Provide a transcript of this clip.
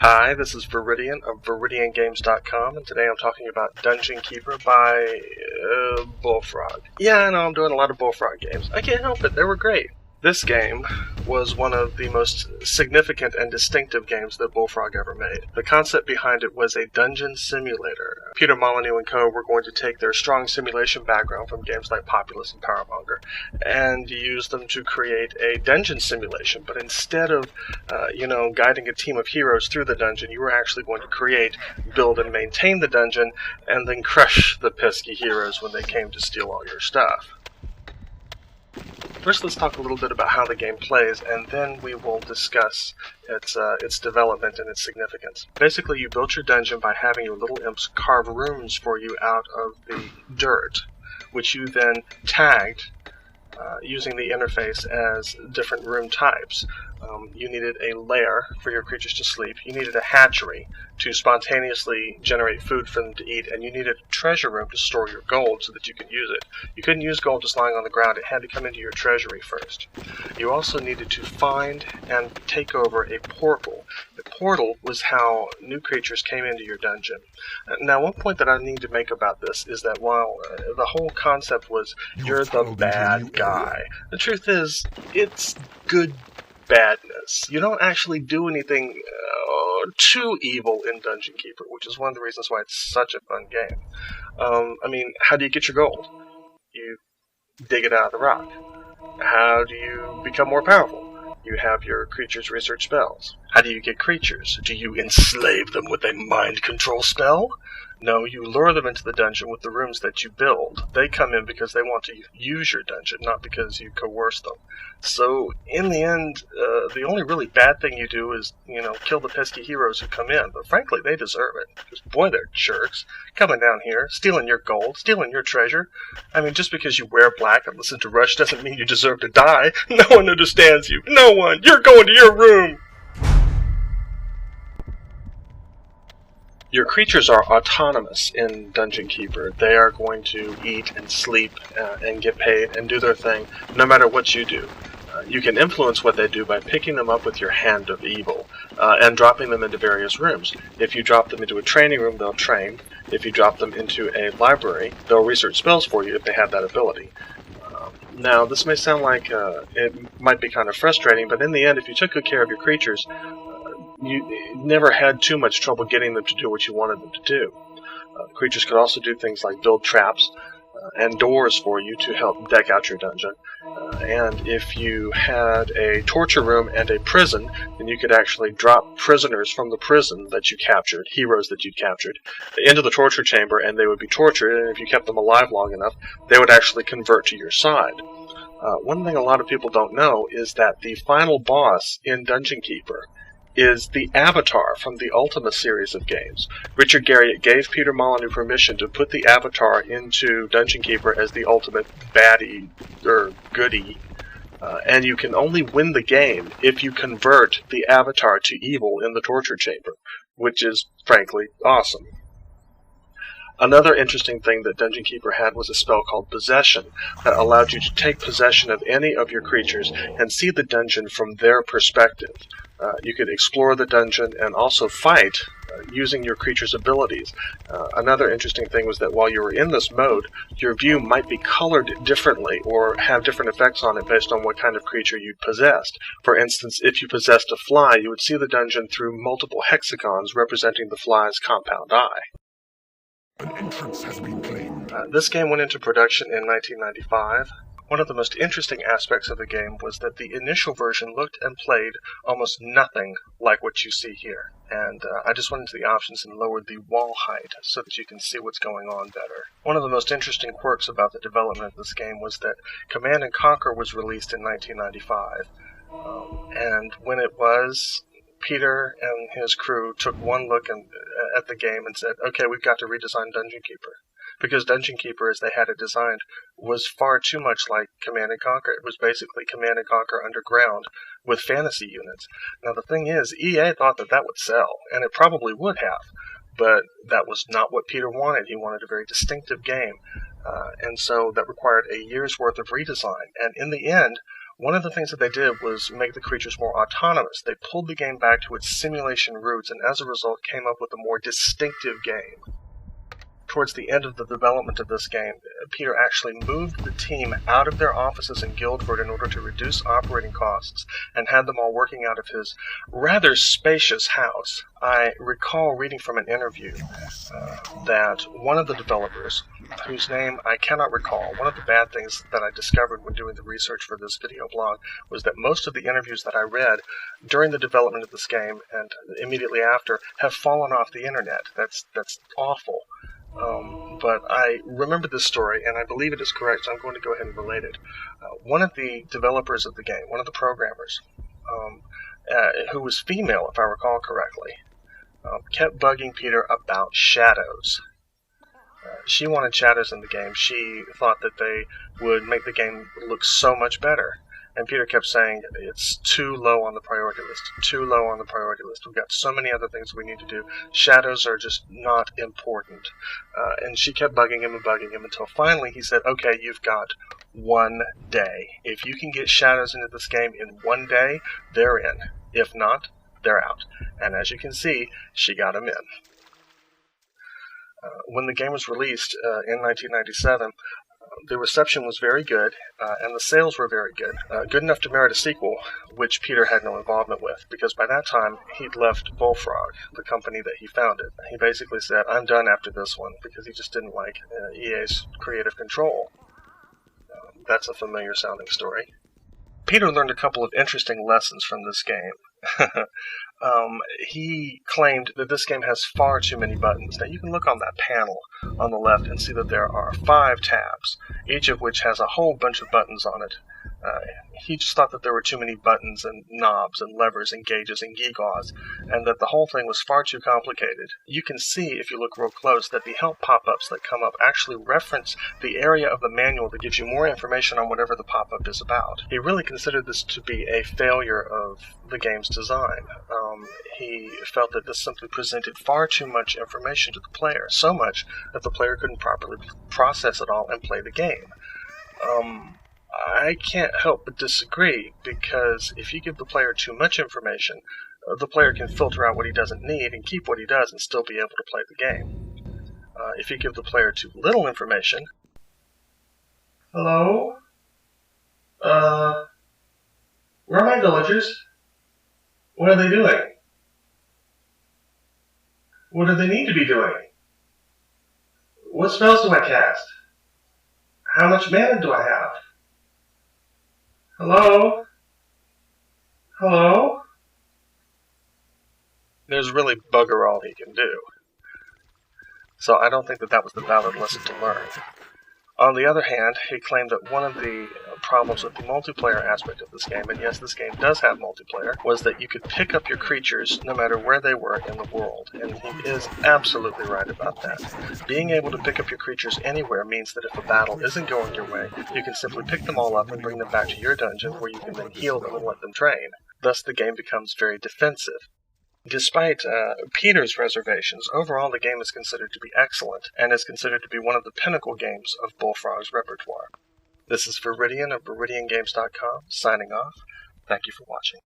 Hi, this is Viridian of ViridianGames.com, and today I'm talking about Dungeon Keeper by Bullfrog. Yeah, I know I'm doing a lot of Bullfrog games. I can't help it, they were great. This game was one of the most significant and distinctive games that Bullfrog ever made. The concept behind it was a dungeon simulator. Peter Molyneux and co. were going to take their strong simulation background from games like Populous and Powermonger and use them to create a dungeon simulation, but instead of guiding a team of heroes through the dungeon, you were actually going to create, build, and maintain the dungeon, and then crush the pesky heroes when they came to steal all your stuff. First, let's talk a little bit about how the game plays, and then we will discuss its development and its significance. Basically, you built your dungeon by having your little imps carve rooms for you out of the dirt, which you then tagged using the interface as different room types. You needed a lair for your creatures to sleep, you needed a hatchery to spontaneously generate food for them to eat, and you needed a treasure room to store your gold so that you could use it. You couldn't use gold just lying on the ground, it had to come into your treasury first. You also needed to find and take over a portal. The portal was how new creatures came into your dungeon. Now, one point that I need to make about this is that while the whole concept was you're the bad guy, the truth is, it's good badness. You don't actually do anything too evil in Dungeon Keeper, which is one of the reasons why it's such a fun game. How do you get your gold? You dig it out of the rock. How do you become more powerful? You have your creatures research spells. How do you get creatures? Do you enslave them with a mind control spell? No, you lure them into the dungeon with the rooms that you build. They come in because they want to use your dungeon, not because you coerce them. So, in the end, the only really bad thing you do is, kill the pesky heroes who come in. But frankly, they deserve it. Because, boy, they're jerks. Coming down here, stealing your gold, stealing your treasure. Just because you wear black and listen to Rush doesn't mean you deserve to die. No one understands you. No one. You're going to your room. Your creatures are autonomous in Dungeon Keeper. They are going to eat and sleep and get paid and do their thing no matter what you do. You can influence what they do by picking them up with your hand of evil and dropping them into various rooms. If you drop them into a training room, they'll train. If you drop them into a library, they'll research spells for you if they have that ability. Now, this may sound like it might be kind of frustrating, but in the end, if you took good care of your creatures, you never had too much trouble getting them to do what you wanted them to do. Creatures could also do things like build traps and doors for you to help deck out your dungeon. And if you had a torture room and a prison, then you could actually drop prisoners from the prison that you captured, heroes that you captured, into the torture chamber, and they would be tortured, and if you kept them alive long enough, they would actually convert to your side. One thing a lot of people don't know is that the final boss in Dungeon Keeper is the Avatar from the Ultima series of games. Richard Garriott gave Peter Molyneux permission to put the Avatar into Dungeon Keeper as the ultimate baddie, or goodie, and you can only win the game if you convert the Avatar to evil in the torture chamber, which is, frankly, awesome. Another interesting thing that Dungeon Keeper had was a spell called Possession that allowed you to take possession of any of your creatures and see the dungeon from their perspective. You could explore the dungeon and also fight using your creature's abilities. Another interesting thing was that while you were in this mode, your view might be colored differently or have different effects on it based on what kind of creature you possessed. For instance, if you possessed a fly, you would see the dungeon through multiple hexagons representing the fly's compound eye. An entrance has been claimed. This game went into production in 1995. One of the most interesting aspects of the game was that the initial version looked and played almost nothing like what you see here. And I just went into the options and lowered the wall height so that you can see what's going on better. One of the most interesting quirks about the development of this game was that Command & Conquer was released in 1995. And when it was, Peter and his crew took one look at the game and said, okay, we've got to redesign Dungeon Keeper. Because Dungeon Keeper, as they had it designed, was far too much like Command & Conquer. It was basically Command & Conquer Underground with fantasy units. Now, the thing is, EA thought that that would sell, and it probably would have. But that was not what Peter wanted. He wanted a very distinctive game. And so that required a year's worth of redesign. And in the end, One of the things that they did was make the creatures more autonomous. They pulled the game back to its simulation roots, and as a result came up with a more distinctive game. Towards the end of the development of this game, Peter actually moved the team out of their offices in Guildford in order to reduce operating costs, and had them all working out of his rather spacious house. I recall reading from an interview that one of the developers, whose name I cannot recall, one of the bad things that I discovered when doing the research for this video blog was that most of the interviews that I read during the development of this game and immediately after have fallen off the internet. That's awful. But I remember this story, and I believe it is correct, so I'm going to go ahead and relate it. One of the developers of the game, one of the programmers, who was female, if I recall correctly, kept bugging Peter about shadows. She wanted shadows in the game. She thought that they would make the game look so much better. And Peter kept saying, it's too low on the priority list, too low on the priority list. We've got so many other things we need to do. Shadows are just not important. And she kept bugging him until finally he said, okay, you've got 1 day. If you can get shadows into this game in 1 day, they're in. If not, they're out. And as you can see, she got them in. When the game was released in 1997, the reception was very good, and the sales were very good. Good enough to merit a sequel, which Peter had no involvement with, because by that time, he'd left Bullfrog, the company that he founded. He basically said, I'm done after this one, because he just didn't like EA's creative control. That's a familiar sounding story. Peter learned a couple of interesting lessons from this game. He claimed that this game has far too many buttons. Now you can look on that panel on the left and see that there are 5 tabs, each of which has a whole bunch of buttons on it. He just thought that there were too many buttons and knobs and levers and gauges and gewgaws, and that the whole thing was far too complicated. You can see, if you look real close, that the help pop-ups that come up actually reference the area of the manual that gives you more information on whatever the pop-up is about. He really considered this to be a failure of the game's design. He felt that this simply presented far too much information to the player, so much that the player couldn't properly process it all and play the game. I can't help but disagree, because if you give the player too much information, the player can filter out what he doesn't need and keep what he does and still be able to play the game. If you give the player too little information... Hello? Where are my villagers? What are they doing? What do they need to be doing? What spells do I cast? How much mana do I have? Hello? Hello? There's really bugger all he can do. So I don't think that that was the valid lesson to learn. On the other hand, he claimed that one of the problems with the multiplayer aspect of this game, and yes, this game does have multiplayer, was that you could pick up your creatures no matter where they were in the world, and he is absolutely right about that. Being able to pick up your creatures anywhere means that if a battle isn't going your way, you can simply pick them all up and bring them back to your dungeon, where you can then heal them and let them train. Thus, the game becomes very defensive. Despite Peter's reservations, overall the game is considered to be excellent, and is considered to be one of the pinnacle games of Bullfrog's repertoire. This is Viridian of ViridianGames.com, signing off. Thank you for watching.